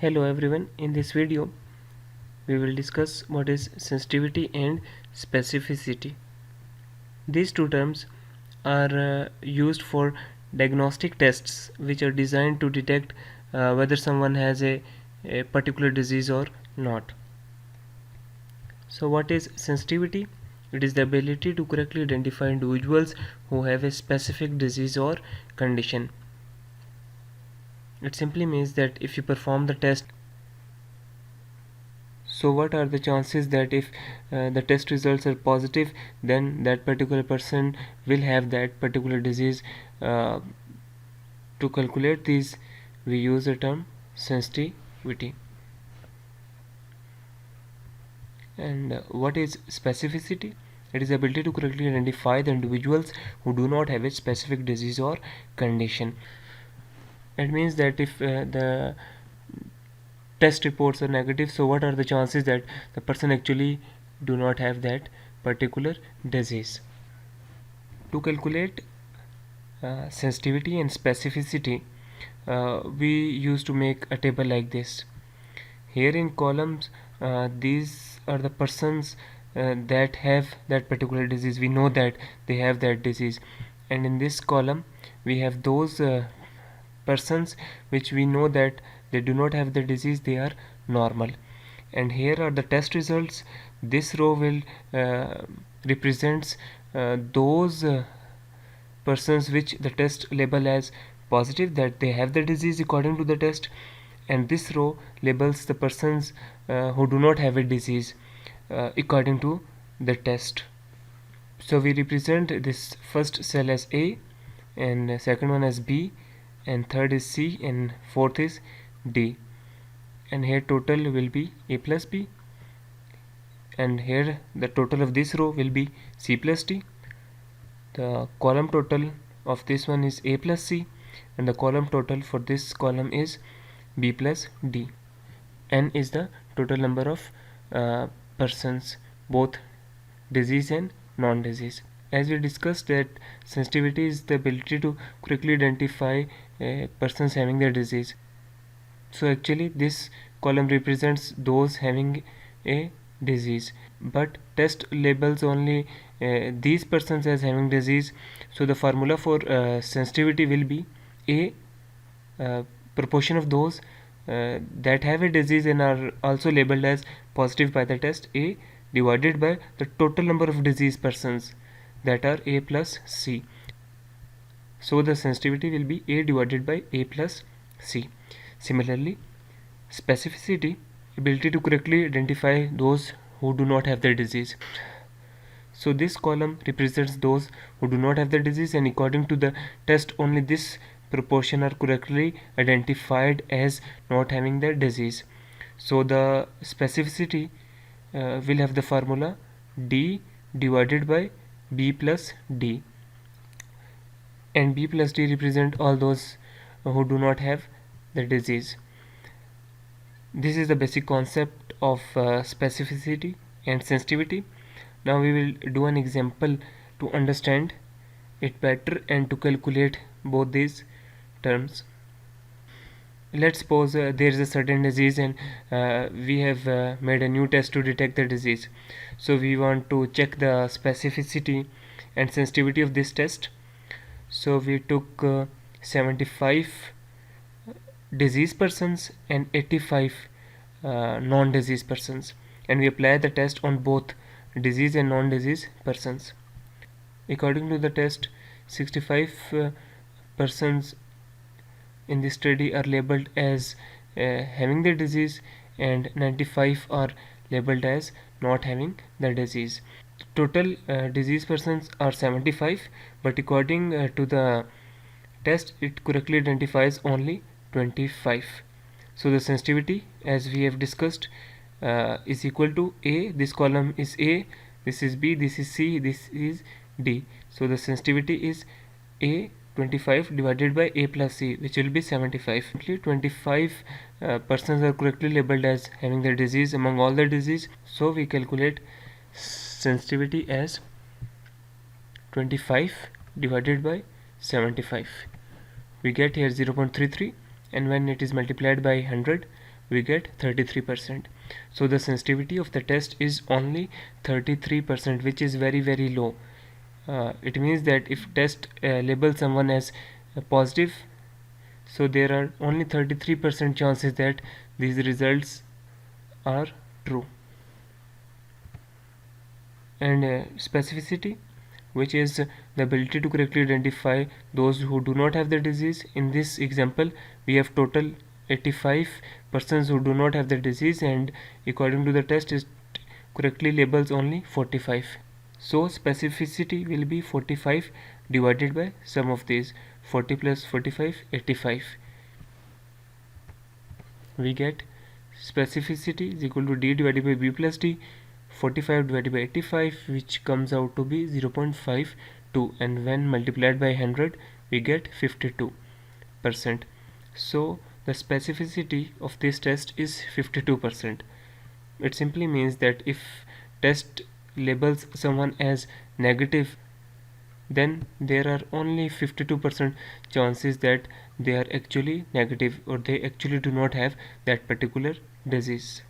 Hello everyone, in this video we will discuss what is sensitivity and specificity. These two terms are used for diagnostic tests which are designed to detect whether someone has a particular disease or not. So what is sensitivity? It is the ability to correctly identify individuals who have a specific disease or condition. It simply means that if you perform the test, so what are the chances that if the test results are positive, then that particular person will have that particular disease? To calculate these, we use the term sensitivity. And what is specificity? It is the ability to correctly identify the individuals who do not have a specific disease or condition. It means that if the test reports are negative, so what are the chances that the person actually do not have that particular disease? To calculate sensitivity and specificity, we used to make a table like this. Here in columns, these are the persons that have that particular disease. We know that they have that disease, and in this column we have those persons which we know that they do not have the disease, they are normal. And here are the test results. This row will represents those persons which the test label as positive, that they have the disease according to the test, and this row labels the persons who do not have a disease according to the test. So we represent this first cell as A, and second one as B, and third is C, and fourth is D. And here total will be A plus B, and here the total of this row will be C plus D. The column total of this one is A plus C, and the column total for this column is B plus D. N is the total number of persons, both disease and non-disease. As we discussed, that sensitivity is the ability to quickly identify persons having the disease. So actually this column represents those having a disease, but test labels only these persons as having disease. So the formula for sensitivity will be A proportion of those that have a disease and are also labeled as positive by the test, A, divided by the total number of disease persons, that are A plus C. So the sensitivity will be A divided by A plus C. Similarly, specificity, ability to correctly identify those who do not have the disease. So this column represents those who do not have the disease, and according to the test only this proportion are correctly identified as not having the disease. So the specificity will have the formula D divided by B plus D, and B plus D represent all those who do not have the disease. This is the basic concept of specificity and sensitivity. Now we will do an example to understand it better and to calculate both these terms. Let's suppose there is a certain disease, and we have made a new test to detect the disease. So we want to check the specificity and sensitivity of this test. So we took 75 disease persons and 85 non-disease persons, and we apply the test on both disease and non-disease persons. According to the test, 65 persons in this study are labeled as having the disease, and 95 are labeled as not having the disease. Total disease persons are 75, but according to the test it correctly identifies only 25. So the sensitivity, as we have discussed, is equal to A. This column is A, this is B, this is C, this is D. So the sensitivity is A 25 divided by A plus C, which will be 75. 25 persons are correctly labeled as having the disease among all the disease. So we calculate sensitivity as 25 divided by 75. We get here 0.33, and when it is multiplied by 100, we get 33%. So the sensitivity of the test is only 33%, which is very low. It means that if test labels someone as positive, so there are only 33% chances that these results are true. And specificity, which is the ability to correctly identify those who do not have the disease. In this example, we have total 85 persons who do not have the disease, and according to the test, it correctly labels only 45. So specificity will be 45 divided by sum of these. 40 plus 45, 85. We get specificity is equal to D divided by B plus D. 45 divided by 85, which comes out to be 0.52, and when multiplied by 100 we get 52%. So the specificity of this test is 52%. It simply means that if test labels someone as negative, then there are only 52% chances that they are actually negative, or they actually do not have that particular disease.